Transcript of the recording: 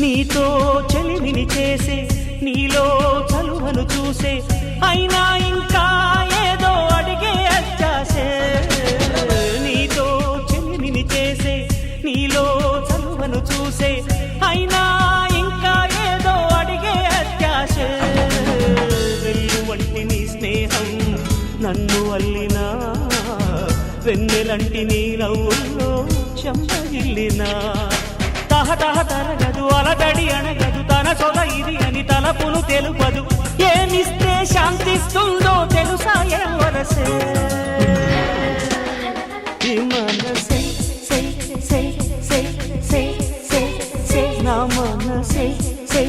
నీతో చెలిమిని చేసే నీలో చలువను చూసే అయినా ఇంకా ఏదో అడిగే అత్యాసే నీతో చెలిమిని చేసే నీలో చలువను చూసే అయినా ఇంకా ఏదో అడిగే అత్యాసే వెళ్ళు వంటి నీ స్నేహం నన్ను అల్లినా వెన్నెలంటి నీ నవ్వుల్లో చెంపగిల్లినా తహతహ తరగదు అలదడి అనగదు తన సొల ఇది అని తలపును తెలుపదు ఏమిస్తే శాంతిస్తుందో తెలుసా ఎవరసే మనసే సే సే సే సే సే సే నా మనసే సే